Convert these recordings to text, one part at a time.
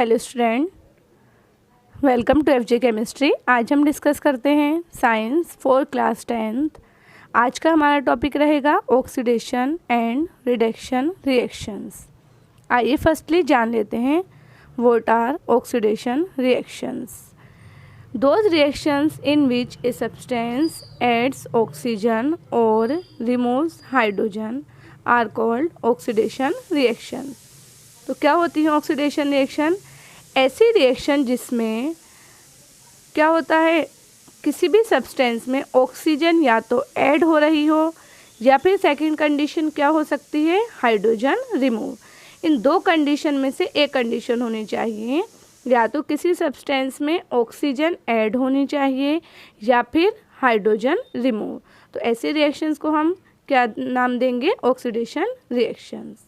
Hello student, welcome to FJ chemistry. आज हम discuss करते हैं साइंस फॉर क्लास 10th। आज का हमारा टॉपिक रहेगा ऑक्सीडेशन एंड रिडक्शन रिएक्शंस। आइए फर्स्टली जान लेते हैं what are oxidation reactions. Those reactions in which a substance adds oxygen और removes hydrogen are called oxidation reaction. तो क्या होती है ऑक्सीडेशन रिएक्शन? ऐसी रिएक्शन जिसमें क्या होता है, किसी भी सब्सटेंस में ऑक्सीजन या तो ऐड हो रही हो या फिर सेकंड कंडीशन क्या हो सकती है, हाइड्रोजन रिमूव। इन दो कंडीशन में से एक कंडीशन होनी चाहिए, या तो किसी सब्सटेंस में ऑक्सीजन ऐड होनी चाहिए या फिर हाइड्रोजन रिमूव। तो ऐसे रिएक्शंस को हम क्या नाम देंगे, ऑक्सीडेशन रिएक्शंस।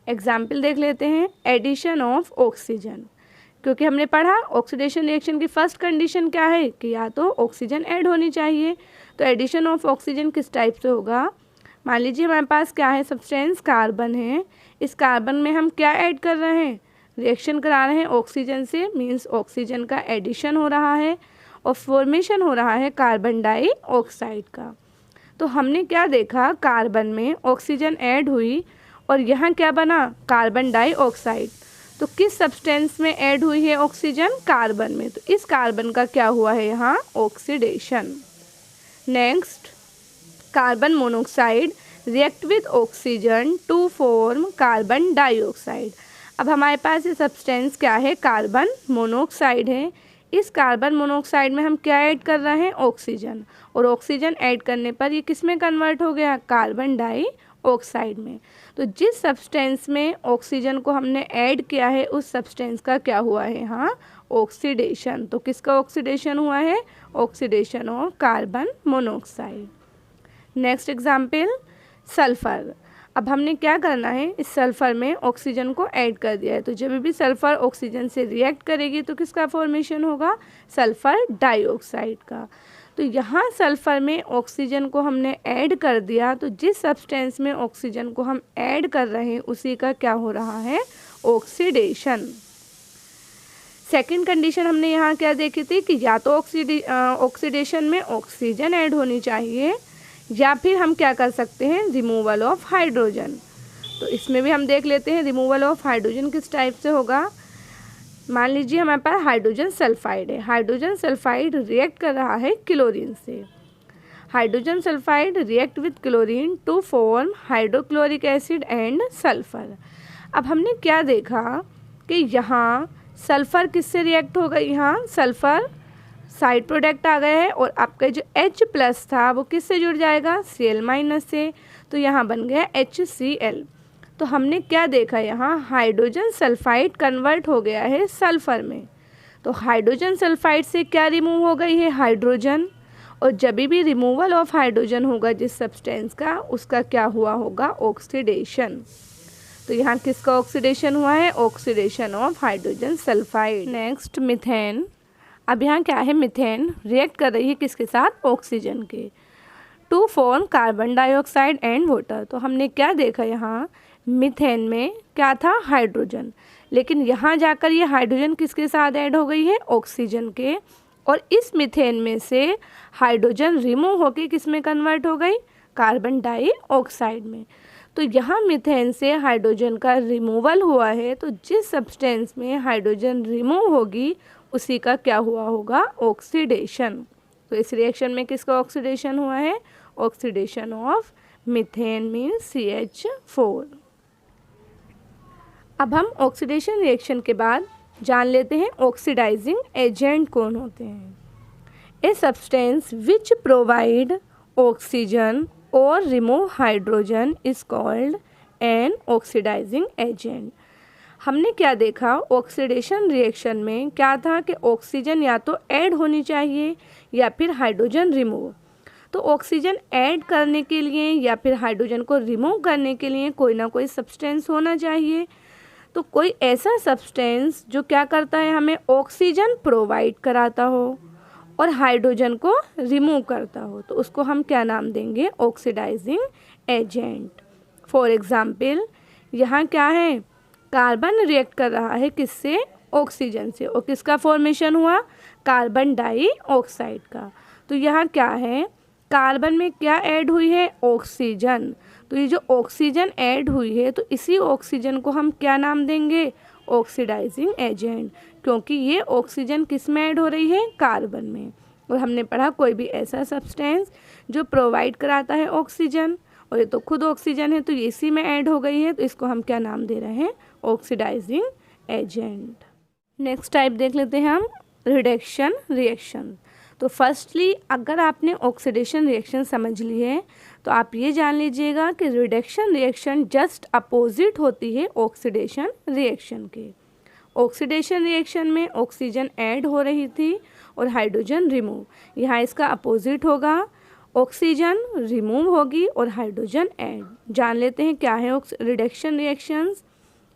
एग्जाम्पल देख लेते हैं, एडिशन ऑफ ऑक्सीजन। क्योंकि हमने पढ़ा ऑक्सीडेशन रिएक्शन की फर्स्ट कंडीशन क्या है कि या तो ऑक्सीजन ऐड होनी चाहिए। तो एडिशन ऑफ ऑक्सीजन किस टाइप से होगा? मान लीजिए हमारे पास क्या है, सब्सटेंस कार्बन है। इस कार्बन में हम क्या ऐड कर रहे हैं, रिएक्शन करा रहे हैं ऑक्सीजन से, मीन्स ऑक्सीजन का एडिशन हो रहा है और फॉर्मेशन हो रहा है कार्बन डाइऑक्साइड का। तो हमने क्या देखा, कार्बन में ऑक्सीजन ऐड हुई और यहाँ क्या बना, कार्बन डाइऑक्साइड। तो किस सब्सटेंस में ऐड हुई है ऑक्सीजन, कार्बन में। तो इस कार्बन का क्या हुआ है यहाँ, oxidation. Next, carbon monoxide react with oxygen to form carbon dioxide. अब हमारे पास ये सब्सटेंस क्या है, कार्बन मोनोऑक्साइड है। इस कार्बन मोनोऑक्साइड में हम क्या ऐड कर रहे हैं, ऑक्सीजन। और ऑक्सीजन ऐड करने पर ये किस में कन्वर्ट हो गया, कार्बन डाइऑक्साइड में। तो जिस सब्सटेंस में ऑक्सीजन को हमने ऐड किया है उस सब्सटेंस का क्या हुआ है यहाँ, ऑक्सीडेशन। तो किसका ऑक्सीडेशन हुआ है, oxidation of carbon monoxide. Next example, sulphur. अब हमने क्या करना है, इस सल्फर में ऑक्सीजन को ऐड कर दिया है। तो जब भी सल्फर ऑक्सीजन से रिएक्ट करेगी तो किसका फॉर्मेशन होगा, सल्फर डाइऑक्साइड का। तो यहाँ सल्फर में ऑक्सीजन को हमने ऐड कर दिया, तो जिस सब्सटेंस में ऑक्सीजन को हम ऐड कर रहे हैं उसी का क्या हो रहा है, ऑक्सीडेशन। सेकंड कंडीशन हमने यहाँ क्या देखी थी कि या तो ऑक्सीडेशन में ऑक्सीजन ऐड होनी चाहिए या फिर हम क्या कर सकते हैं, रिमूवल ऑफ हाइड्रोजन। तो इसमें भी हम देख लेते हैं रिमूवल ऑफ हाइड्रोजन किस टाइप से होगा। मान लीजिए हमारे पास हाइड्रोजन सल्फाइड है। हाइड्रोजन सल्फाइड रिएक्ट कर रहा है क्लोरीन से। Hydrogen sulphide react with chlorine to form hydrochloric acid and sulphur. अब हमने क्या देखा कि यहाँ सल्फर किससे रिएक्ट हो गई, यहाँ सल्फर साइड प्रोडक्ट आ गया है और आपका जो H+ था वो किससे जुड़ जाएगा, Cl- से। तो यहाँ बन गया HCl। तो हमने क्या देखा, यहाँ हाइड्रोजन सल्फाइड कन्वर्ट हो गया है सल्फर में। तो हाइड्रोजन सल्फाइड से क्या रिमूव हो गई है, हाइड्रोजन। और जब भी रिमूवल ऑफ हाइड्रोजन होगा जिस सब्सटेंस का, उसका क्या हुआ होगा, ऑक्सीडेशन। तो यहाँ किसका ऑक्सीडेशन हुआ है, oxidation of hydrogen sulphide. Next, methane. अब यहाँ क्या है, मीथेन रिएक्ट कर रही है किसके साथ, ऑक्सीजन के, to form carbon dioxide and water. तो हमने क्या देखा, यहाँ मीथेन में क्या था, हाइड्रोजन। लेकिन यहाँ जाकर ये हाइड्रोजन किसके साथ ऐड हो गई है, ऑक्सीजन के। और इस मीथेन में से हाइड्रोजन रिमूव होकर किस में कन्वर्ट हो गई, कार्बन डाइऑक्साइड में। तो यहाँ मीथेन से हाइड्रोजन का रिमूवल हुआ है। तो जिस सब्सटेंस में हाइड्रोजन रिमूव होगी उसी का क्या हुआ होगा, ऑक्सीडेशन। तो इस रिएक्शन में किसका ऑक्सीडेशन हुआ है, oxidation of methane means CH4। अब हम ऑक्सीडेशन रिएक्शन के बाद जान लेते हैं ऑक्सीडाइजिंग एजेंट कौन होते हैं। A substance which provide oxygen और remove hydrogen is called an oxidising agent. हमने क्या देखा, ऑक्सीडेशन रिएक्शन में क्या था कि ऑक्सीजन या तो ऐड होनी चाहिए या फिर हाइड्रोजन रिमूव। तो ऑक्सीजन ऐड करने के लिए या फिर हाइड्रोजन को रिमूव करने के लिए कोई ना कोई सब्सटेंस होना चाहिए। तो कोई ऐसा सब्सटेंस जो क्या करता है, हमें ऑक्सीजन प्रोवाइड कराता हो और हाइड्रोजन को रिमूव करता हो, तो उसको हम क्या नाम देंगे, ऑक्सीडाइजिंग एजेंट। फॉर एग्जाम्पल यहाँ क्या है, कार्बन रिएक्ट कर रहा है किससे, ऑक्सीजन से, और किसका फॉर्मेशन हुआ, कार्बन डाइऑक्साइड का। तो यहाँ क्या है, कार्बन में क्या ऐड हुई है, ऑक्सीजन। तो ये जो ऑक्सीजन ऐड हुई है, तो इसी ऑक्सीजन को हम क्या नाम देंगे, ऑक्सीडाइजिंग एजेंट, क्योंकि ये ऑक्सीजन किस में ऐड हो रही है, कार्बन में। और हमने पढ़ा कोई भी ऐसा सब्सटेंस जो प्रोवाइड कराता है ऑक्सीजन, और ये तो खुद ऑक्सीजन है, तो ये इसी में ऐड हो गई है, तो इसको हम क्या नाम दे रहे हैं, ऑक्सीडाइजिंग एजेंट। नेक्स्ट टाइप देख लेते हैं हम, रिडक्शन रिएक्शन। तो फर्स्टली अगर आपने ऑक्सीडेशन रिएक्शन समझ ली है, तो आप ये जान लीजिएगा कि रिडक्शन रिएक्शन जस्ट अपोजिट होती है ऑक्सीडेशन रिएक्शन के। ऑक्सीडेशन रिएक्शन में ऑक्सीजन ऐड हो रही थी और हाइड्रोजन रिमूव, यहाँ इसका अपोजिट होगा, ऑक्सीजन रिमूव होगी और हाइड्रोजन ऐड। जान लेते हैं क्या है reduction reactions.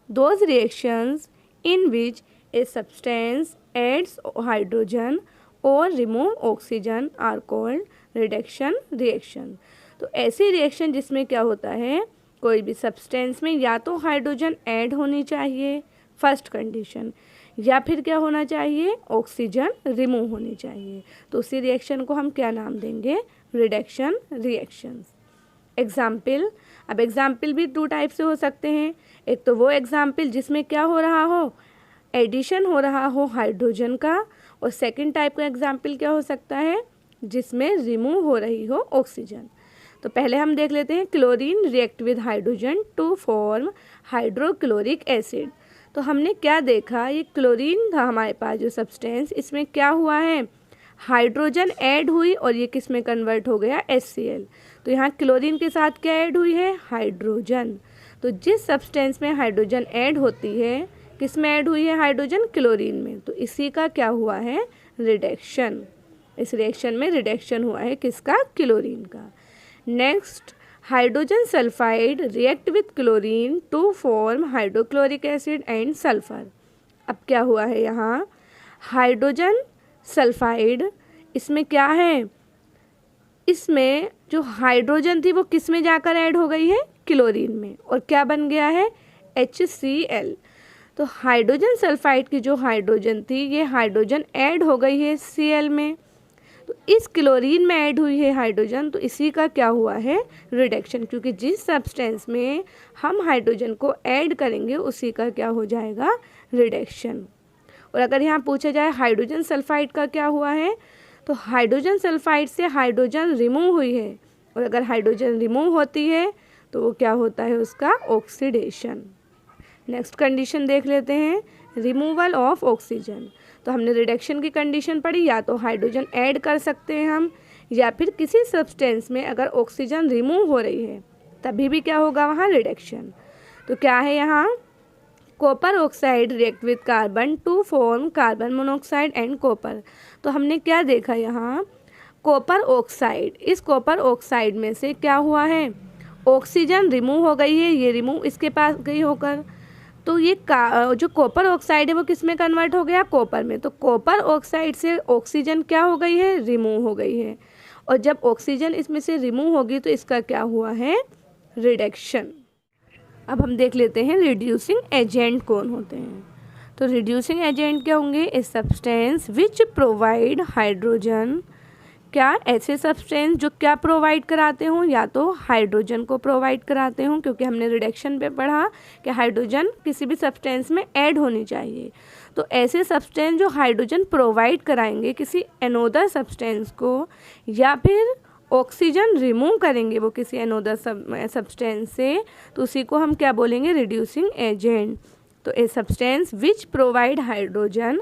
Those reactions in which a substance adds hydrogen और remove oxygen are called reduction reaction. तो ऐसी रिएक्शन जिसमें क्या होता है, कोई भी सब्सटेंस में या तो हाइड्रोजन ऐड होनी चाहिए फर्स्ट कंडीशन, या फिर क्या होना चाहिए, ऑक्सीजन रिमूव होनी चाहिए, तो उसी रिएक्शन को हम क्या नाम देंगे, रिडक्शन रिएक्शंस। एग्जाम्पल, अब एग्जाम्पल भी दो टाइप से हो सकते हैं। एक तो वो एग्जाम्पल जिसमें क्या हो रहा हो, एडिशन हो रहा हो हाइड्रोजन का, और सेकंड टाइप का एग्जाम्पल क्या हो सकता है, जिसमें रिमूव हो रही हो ऑक्सीजन। तो पहले हम देख लेते हैं, chlorine react with hydrogen to form hydrochloric acid. तो हमने क्या देखा, ये क्लोरीन था हमारे पास जो सब्सटेंस, इसमें क्या हुआ है, हाइड्रोजन ऐड हुई और ये किस में कन्वर्ट हो गया, HCl। तो यहाँ क्लोरीन के साथ क्या ऐड हुई है, हाइड्रोजन। तो जिस सब्सटेंस में हाइड्रोजन ऐड होती है, किस में ऐड हुई है हाइड्रोजन, क्लोरीन में, तो इसी का क्या हुआ है, रिडक्शन। इस रिएक्शन में रिडक्शन हुआ है किसका, क्लोरीन का। Next, hydrogen sulphide react with chlorine to form hydrochloric acid and sulphur. अब क्या हुआ है यहाँ, हाइड्रोजन सल्फाइड, इसमें क्या है, इसमें जो हाइड्रोजन थी वो किस में जाकर ऐड हो गई है, क्लोरीन में, और क्या बन गया है, HCl। तो हाइड्रोजन सल्फाइड की जो हाइड्रोजन थी, ये हाइड्रोजन ऐड हो गई है Cl में, तो इस क्लोरीन में ऐड हुई है हाइड्रोजन, तो इसी का क्या हुआ है, रिडक्शन, क्योंकि जिस सब्सटेंस में हम हाइड्रोजन को ऐड करेंगे उसी का क्या हो जाएगा, रिडक्शन। और अगर यहाँ पूछा जाए हाइड्रोजन सल्फाइड का क्या हुआ है, तो हाइड्रोजन सल्फाइड से हाइड्रोजन रिमूव हुई है, और अगर हाइड्रोजन रिमूव होती है तो वो क्या होता है, उसका ऑक्सीडेशन। नेक्स्ट कंडीशन देख लेते हैं, रिमूवल ऑफ ऑक्सीजन। तो हमने रिडक्शन की कंडीशन पढ़ी, या तो हाइड्रोजन ऐड कर सकते हैं हम, या फिर किसी सब्सटेंस में अगर ऑक्सीजन रिमूव हो रही है तभी भी क्या होगा वहाँ, रिडक्शन। तो क्या है यहाँ, copper oxide react with carbon to form carbon monoxide and copper. तो हमने क्या देखा यहाँ, कॉपर ऑक्साइड, इस कॉपर ऑक्साइड में से क्या हुआ है, ऑक्सीजन रिमूव हो गई है, ये रिमूव इसके पास गई होकर, तो ये जो कॉपर ऑक्साइड है वो किस में कन्वर्ट हो गया, कॉपर में। तो कॉपर ऑक्साइड से ऑक्सीजन क्या हो गई है, रिमूव हो गई है, और जब ऑक्सीजन इसमें से रिमूव होगी तो इसका क्या हुआ है, रिडक्शन। अब हम देख लेते हैं रिड्यूसिंग एजेंट कौन होते हैं। तो रिड्यूसिंग एजेंट क्या होंगे, ए सब्सटेंस विच प्रोवाइड हाइड्रोजन, क्या ऐसे सब्सटेंस जो क्या प्रोवाइड कराते हों, या तो हाइड्रोजन को प्रोवाइड कराते हों, क्योंकि हमने रिडक्शन पे पढ़ा कि हाइड्रोजन किसी भी सब्सटेंस में ऐड होनी चाहिए। तो ऐसे सब्सटेंस जो हाइड्रोजन प्रोवाइड कराएंगे किसी अनोदर सब्सटेंस को, या फिर ऑक्सीजन रिमूव करेंगे वो किसी अनोदर सब्सटेंस से, तो उसी को हम क्या बोलेंगे, रिड्यूसिंग एजेंट। तो a substance which provide hydrogen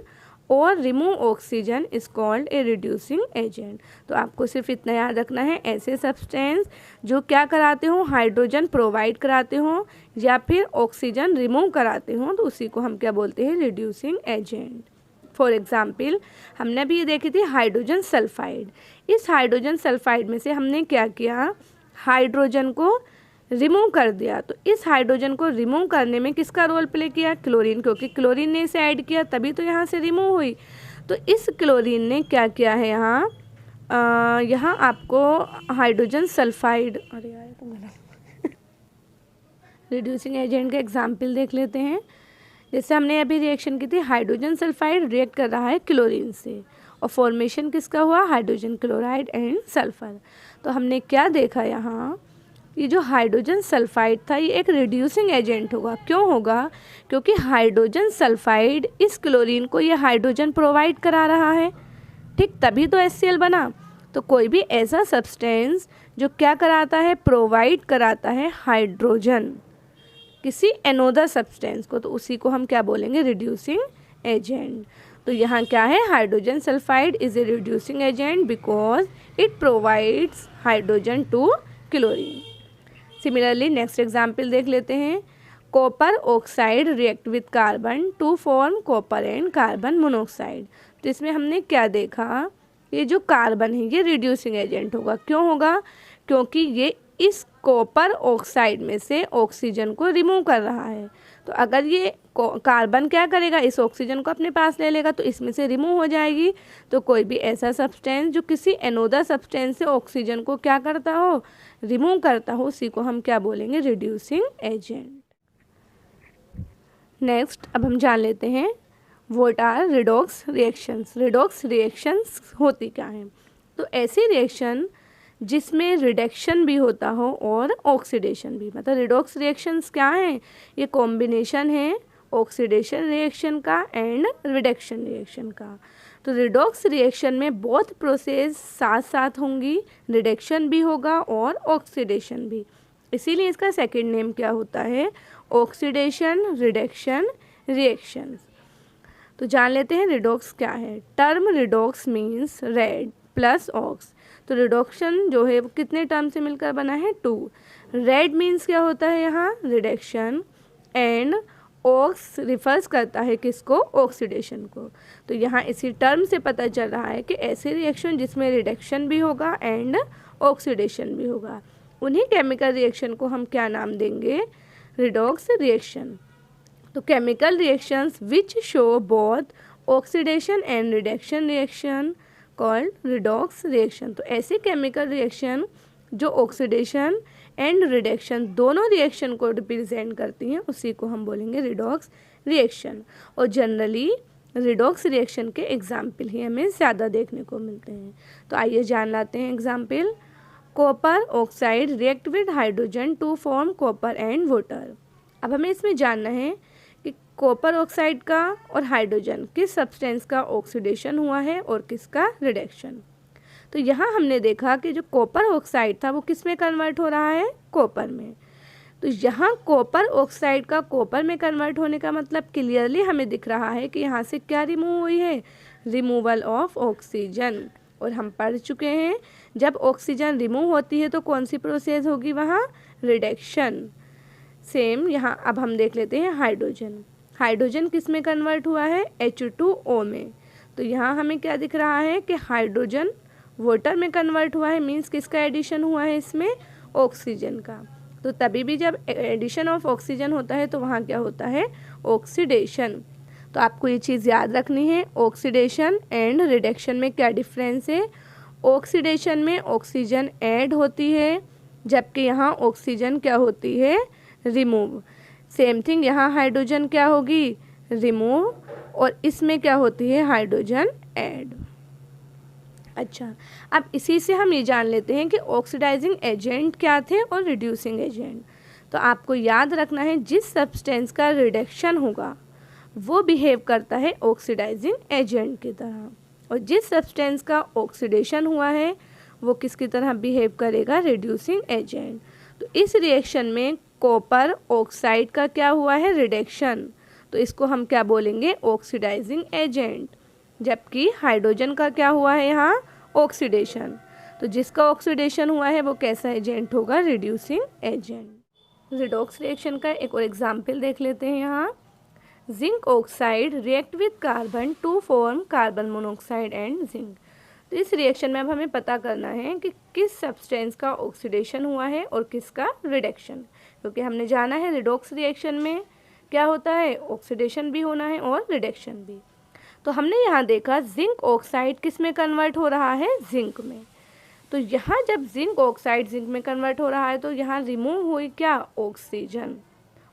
और remove oxygen is called a reducing agent. तो आपको सिर्फ इतना याद रखना है, ऐसे सब्सटेंस जो क्या कराते हो, हाइड्रोजन प्रोवाइड कराते हो या फिर ऑक्सीजन रिमूव कराते हो, तो उसी को हम क्या बोलते हैं, रिड्यूसिंग एजेंट। फॉर एग्जाम्पल, हमने अभी ये देखी थी हाइड्रोजन सल्फाइड। इस हाइड्रोजन सल्फाइड में से हमने क्या किया, हाइड्रोजन को रिमूव कर दिया। तो इस हाइड्रोजन को रिमूव करने में किसका रोल प्ले किया, क्लोरीन, क्योंकि क्लोरीन ने इसे ऐड किया तभी तो यहाँ से रिमूव हुई। तो इस क्लोरीन ने क्या किया है यहाँ आपको हाइड्रोजन सल्फाइड, अरे यार तो गलत रिड्यूसिंग एजेंट का एग्जाम्पल देख लेते हैं। जैसे हमने अभी रिएक्शन की थी, हाइड्रोजन सल्फाइड रिएक्ट कर रहा है क्लोरीन से और फॉर्मेशन किसका हुआ, हाइड्रोजन क्लोराइड एंड सल्फर। तो हमने क्या देखा यहाँ, ये जो हाइड्रोजन सल्फाइड था ये एक रिड्यूसिंग एजेंट होगा। क्यों होगा, क्योंकि हाइड्रोजन सल्फाइड इस क्लोरीन को ये हाइड्रोजन प्रोवाइड करा रहा है, ठीक, तभी तो HCl बना। तो कोई भी ऐसा सब्सटेंस जो क्या कराता है, प्रोवाइड कराता है हाइड्रोजन किसी एनोदर सब्सटेंस को, तो उसी को हम क्या बोलेंगे, रिड्यूसिंग एजेंट। तो यहाँ क्या है, hydrogen sulphide is a reducing agent because it provides hydrogen to chlorine. Similarly next example देख लेते हैं। Copper oxide react with carbon to form copper and carbon monoxide. तो इसमें हमने क्या देखा, ये जो कार्बन है ये रिड्यूसिंग एजेंट होगा। क्यों होगा, क्योंकि ये इस कॉपर ऑक्साइड में से ऑक्सीजन को रिमूव कर रहा है। तो अगर ये कार्बन क्या करेगा, इस ऑक्सीजन को अपने पास ले लेगा तो इसमें से रिमूव हो जाएगी। तो कोई भी ऐसा सब्सटेंस जो किसी एनोदर सब्सटेंस से ऑक्सीजन को क्या करता हो, रिमूव करता हो, उसी को हम क्या बोलेंगे, रिड्यूसिंग एजेंट। नेक्स्ट अब हम जान लेते हैं what are redox reactions. Redox reactions होती क्या हैं। तो ऐसी रिएक्शन जिसमें रिडक्शन भी होता हो और ऑक्सीडेशन भी, मतलब रिडॉक्स रिएक्शंस क्या हैं, ये कॉम्बिनेशन है ऑक्सीडेशन रिएक्शन का एंड रिडक्शन रिएक्शन का। तो रिडॉक्स रिएक्शन में बोथ प्रोसेस साथ साथ होंगी, रिडक्शन भी होगा और ऑक्सीडेशन भी, इसीलिए इसका सेकंड नेम क्या होता है, ऑक्सीडेशन रिडक्शन रिएक्शंस। तो जान लेते हैं रिडॉक्स क्या है। Term redox means red plus ox. तो रिडक्शन जो है वो कितने टर्म से मिलकर बना है, 2। रेड मीन्स क्या होता है यहाँ, रिडक्शन, एंड ऑक्स रिफर्स करता है किसको, ऑक्सीडेशन को। तो यहाँ इसी टर्म से पता चल रहा है कि ऐसे रिएक्शन जिसमें रिडक्शन भी होगा एंड ऑक्सीडेशन भी होगा, उन्हीं केमिकल रिएक्शन को हम क्या नाम देंगे, रिडॉक्स रिएक्शन। तो chemical reactions which show both oxidation and reduction reaction called redox reaction. तो ऐसे केमिकल रिएक्शन जो ऑक्सीडेशन एंड रिडक्शन दोनों रिएक्शन को रिप्रेजेंट करती हैं, उसी को हम बोलेंगे रिडॉक्स रिएक्शन। और जनरली रिडॉक्स रिएक्शन के एग्जाम्पल ही हमें ज़्यादा देखने को मिलते हैं। तो आइए जान लाते हैं example. Copper oxide react with hydrogen to form copper and water. अब हमें इसमें जानना है कि कॉपर ऑक्साइड का और हाइड्रोजन किस सब्सटेंस का ऑक्सीडेशन हुआ है और किसका रिडक्शन। तो यहाँ हमने देखा कि जो कॉपर ऑक्साइड था वो किस में कन्वर्ट हो रहा है, कॉपर में। तो यहाँ कॉपर ऑक्साइड का कॉपर में कन्वर्ट होने का मतलब क्लियरली हमें दिख रहा है कि यहाँ से क्या रिमूव हुई है, रिमूवल ऑफ ऑक्सीजन। और हम पढ़ चुके हैं जब ऑक्सीजन रिमूव होती है तो कौन सी प्रोसेस होगी वहाँ, रिडक्शन। सेम यहाँ अब हम देख लेते हैं हाइड्रोजन। हाइड्रोजन किस में कन्वर्ट हुआ है, H2O में। तो यहाँ हमें क्या दिख रहा है कि हाइड्रोजन वाटर में कन्वर्ट हुआ है, मीन्स किसका एडिशन हुआ है इसमें, ऑक्सीजन का। तो तभी भी जब एडिशन ऑफ ऑक्सीजन होता है तो वहाँ क्या होता है, ऑक्सीडेशन। तो आपको ये चीज़ याद रखनी है, ऑक्सीडेशन एंड रिडक्शन में क्या डिफरेंस है। ऑक्सीडेशन में ऑक्सीजन ऐड होती है जबकि यहाँ ऑक्सीजन क्या होती है, रिमूव। सेम थिंग यहाँ हाइड्रोजन क्या होगी, रिमूव, और इसमें क्या होती है, हाइड्रोजन ऐड। अच्छा, अब इसी से हम ये जान लेते हैं कि ऑक्सीडाइजिंग एजेंट क्या थे और रिड्यूसिंग एजेंट। तो आपको याद रखना है जिस सब्सटेंस का रिडक्शन होगा वो बिहेव करता है ऑक्सीडाइजिंग एजेंट की तरह, और जिस सब्सटेंस का ऑक्सीडेशन हुआ है वो किसकी तरह बिहेव करेगा, रिड्यूसिंग एजेंट। तो इस रिएक्शन में कॉपर ऑक्साइड का क्या हुआ है, रिडक्शन, तो इसको हम क्या बोलेंगे, ऑक्सीडाइजिंग एजेंट। जबकि हाइड्रोजन का क्या हुआ है यहाँ, ऑक्सीडेशन। तो जिसका ऑक्सीडेशन हुआ है वो कैसा एजेंट होगा, रिड्यूसिंग एजेंट। रिडॉक्स रिएक्शन का एक और एग्जाम्पल देख लेते हैं यहाँ। Zinc oxide react with carbon to form carbon monoxide and zinc. तो इस रिएक्शन में अब हमें पता करना है कि किस सब्सटेंस का ऑक्सीडेशन हुआ है और किसका रिडक्शन, क्योंकि हमने जाना है रिडॉक्स रिएक्शन में क्या होता है, ऑक्सीडेशन भी होना है और रिडक्शन भी। तो हमने यहाँ देखा जिंक ऑक्साइड किस में कन्वर्ट हो रहा है, जिंक में। तो यहाँ जब जिंक ऑक्साइड जिंक में कन्वर्ट हो रहा है तो यहाँ रिमूव हुई क्या, ऑक्सीजन।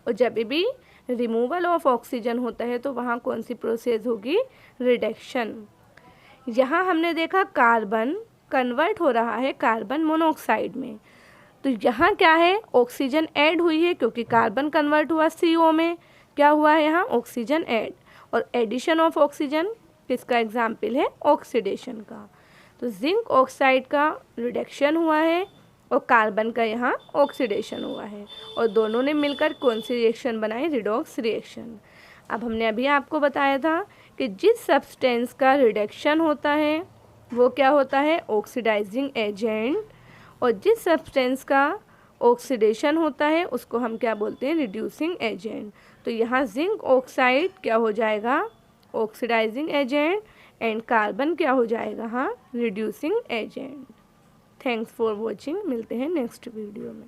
और जब भी रिमूवल ऑफ ऑक्सीजन होता है तो वहाँ कौन सी प्रोसेस होगी, रिडक्शन। यहाँ हमने देखा कार्बन कन्वर्ट हो रहा है कार्बन मोनोऑक्साइड में, तो यहाँ क्या है, ऑक्सीजन ऐड हुई है क्योंकि कार्बन कन्वर्ट हुआ CO में, क्या हुआ है यहाँ, ऑक्सीजन ऐड। और एडिशन ऑफ ऑक्सीजन किसका एग्जाम्पल है, ऑक्सीडेशन का। तो जिंक ऑक्साइड का रिडक्शन हुआ है और कार्बन का यहाँ ऑक्सीडेशन हुआ है, और दोनों ने मिलकर कौन सी रिएक्शन बनाई, रिडॉक्स रिएक्शन। अब हमने अभी आपको बताया था कि जिस सब्सटेंस का रिडक्शन होता है वो क्या होता है, ऑक्सीडाइजिंग एजेंट, और जिस सब्सटेंस का ऑक्सीडेशन होता है उसको हम क्या बोलते हैं, रिड्यूसिंग एजेंट। तो यहाँ जिंक ऑक्साइड क्या हो जाएगा, ऑक्सीडाइजिंग एजेंट, एंड कार्बन क्या हो जाएगा, हाँ, reducing agent. Thanks for watching, मिलते हैं नेक्स्ट वीडियो में।